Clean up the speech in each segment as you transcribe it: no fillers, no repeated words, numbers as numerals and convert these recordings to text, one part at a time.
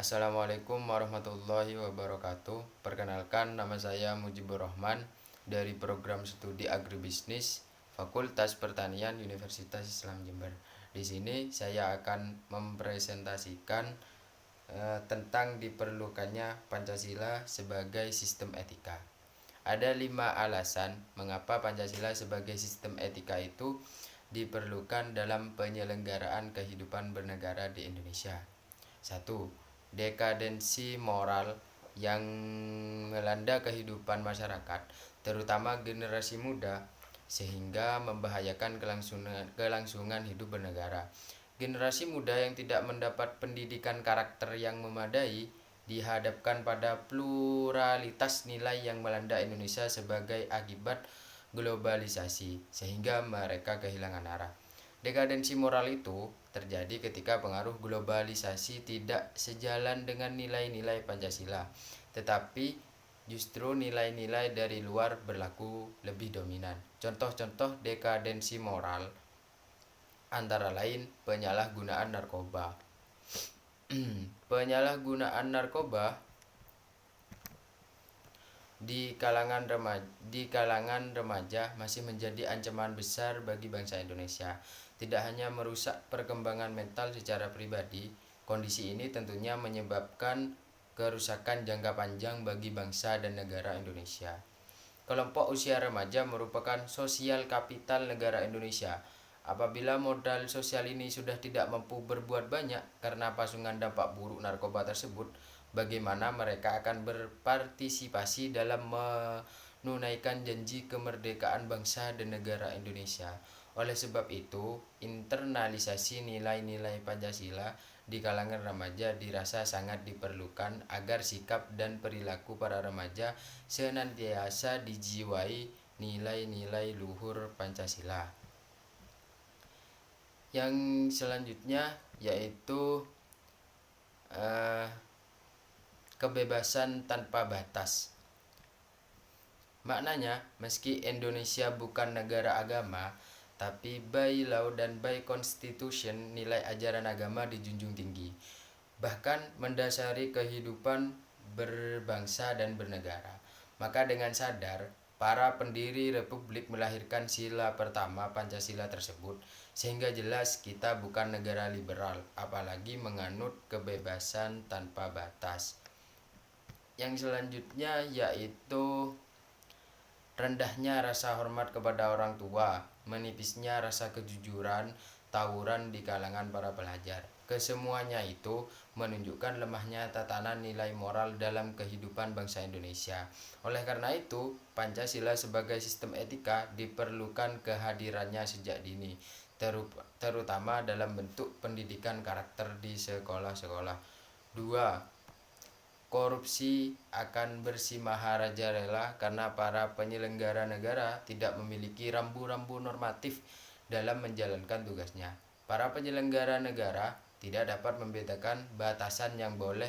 Assalamualaikum warahmatullahi wabarakatuh. Perkenalkan, nama saya Mujibur Rahman dari program studi agribisnis Fakultas Pertanian Universitas Islam Jember. Di sini saya akan mempresentasikan tentang diperlukannya Pancasila sebagai sistem etika. Ada 5 alasan mengapa Pancasila sebagai sistem etika itu diperlukan dalam penyelenggaraan kehidupan bernegara di Indonesia. 1. Dekadensi moral yang melanda kehidupan masyarakat, terutama generasi muda, sehingga membahayakan kelangsungan hidup bernegara. Generasi muda yang tidak mendapat pendidikan karakter yang memadai dihadapkan pada pluralitas nilai yang melanda Indonesia sebagai akibat globalisasi, sehingga mereka kehilangan arah. Dekadensi moral itu terjadi ketika pengaruh globalisasi tidak sejalan dengan nilai-nilai Pancasila, tetapi justru nilai-nilai dari luar berlaku lebih dominan. Contoh-contoh dekadensi moral antara lain penyalahgunaan narkoba. Penyalahgunaan narkoba di kalangan remaja masih menjadi ancaman besar bagi bangsa Indonesia. Tidak hanya merusak perkembangan mental secara pribadi, kondisi ini tentunya menyebabkan kerusakan jangka panjang bagi bangsa dan negara Indonesia. Kelompok usia remaja merupakan sosial kapital negara Indonesia. Apabila modal sosial ini sudah tidak mampu berbuat banyak karena pasungan dampak buruk narkoba tersebut, bagaimana mereka akan berpartisipasi dalam menunaikan janji kemerdekaan bangsa dan negara Indonesia? Oleh sebab itu, internalisasi nilai-nilai Pancasila di kalangan remaja dirasa sangat diperlukan agar sikap dan perilaku para remaja senantiasa dijiwai nilai-nilai luhur Pancasila. Yang selanjutnya yaitu kebebasan tanpa batas. Maknanya, meski Indonesia bukan negara agama, tapi by law dan by constitution nilai ajaran agama dijunjung tinggi, bahkan mendasari kehidupan berbangsa dan bernegara. Maka dengan sadar, para pendiri republik melahirkan sila pertama Pancasila tersebut, sehingga jelas kita bukan negara liberal, apalagi menganut kebebasan tanpa batas. Yang selanjutnya yaitu rendahnya rasa hormat kepada orang tua, menipisnya rasa kejujuran, tawuran di kalangan para pelajar. Kesemuanya itu menunjukkan lemahnya tatanan nilai moral dalam kehidupan bangsa Indonesia. Oleh karena itu, Pancasila sebagai sistem etika diperlukan kehadirannya sejak dini, terutama dalam bentuk pendidikan karakter di sekolah-sekolah. 2. Korupsi akan bersih maharajalela karena para penyelenggara negara tidak memiliki rambu-rambu normatif dalam menjalankan tugasnya. Para penyelenggara negara tidak dapat membedakan batasan yang boleh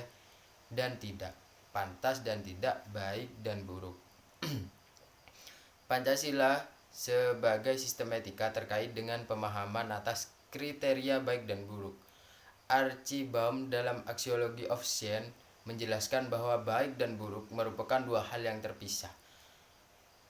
dan tidak, pantas dan tidak, baik dan buruk. Pancasila sebagai sistem etika terkait dengan pemahaman atas kriteria baik dan buruk. Archibald dalam Axiology of Science menjelaskan bahwa baik dan buruk merupakan dua hal yang terpisah.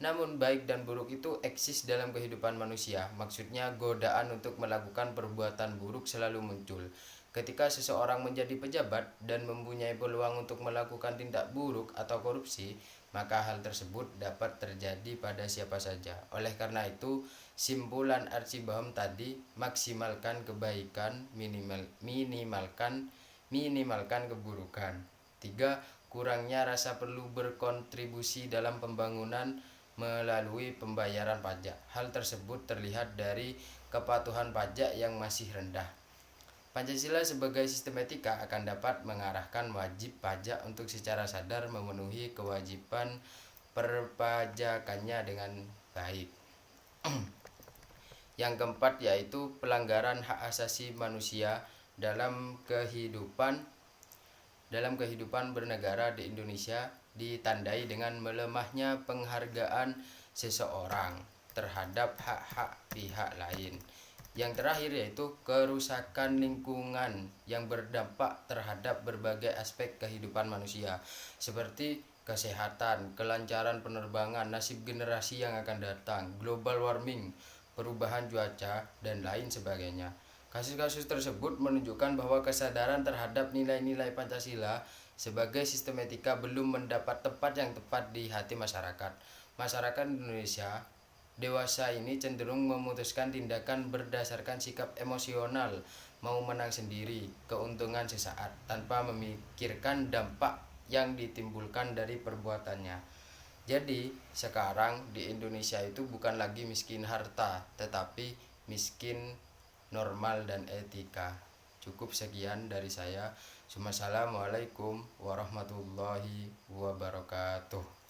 Namun baik dan buruk itu eksis dalam kehidupan manusia. Maksudnya godaan untuk melakukan perbuatan buruk selalu muncul. Ketika seseorang menjadi pejabat dan mempunyai peluang untuk melakukan tindak buruk atau korupsi, maka hal tersebut dapat terjadi pada siapa saja. Oleh karena itu, simpulan Archibald tadi, maksimalkan kebaikan, minimalkan keburukan. 3. Kurangnya rasa perlu berkontribusi dalam pembangunan melalui pembayaran pajak. Hal tersebut terlihat dari kepatuhan pajak yang masih rendah. Pancasila sebagai sistem etika akan dapat mengarahkan wajib pajak untuk secara sadar memenuhi kewajiban perpajakannya dengan baik. Yang keempat yaitu pelanggaran hak asasi manusia dalam kehidupan bernegara di Indonesia ditandai dengan melemahnya penghargaan seseorang terhadap hak-hak pihak lain. Yang terakhir yaitu kerusakan lingkungan yang berdampak terhadap berbagai aspek kehidupan manusia seperti kesehatan, kelancaran penerbangan, nasib generasi yang akan datang, global warming, perubahan cuaca, dan lain sebagainya. Kasus-kasus tersebut menunjukkan bahwa kesadaran terhadap nilai-nilai Pancasila sebagai sistem etika belum mendapat tempat yang tepat di hati masyarakat. Masyarakat Indonesia dewasa ini cenderung memutuskan tindakan berdasarkan sikap emosional, mau menang sendiri, keuntungan sesaat, tanpa memikirkan dampak yang ditimbulkan dari perbuatannya. Jadi, sekarang di Indonesia itu bukan lagi miskin harta, tetapi miskin normal dan etika. Cukup sekian dari saya. Assalamualaikum warahmatullahi wabarakatuh.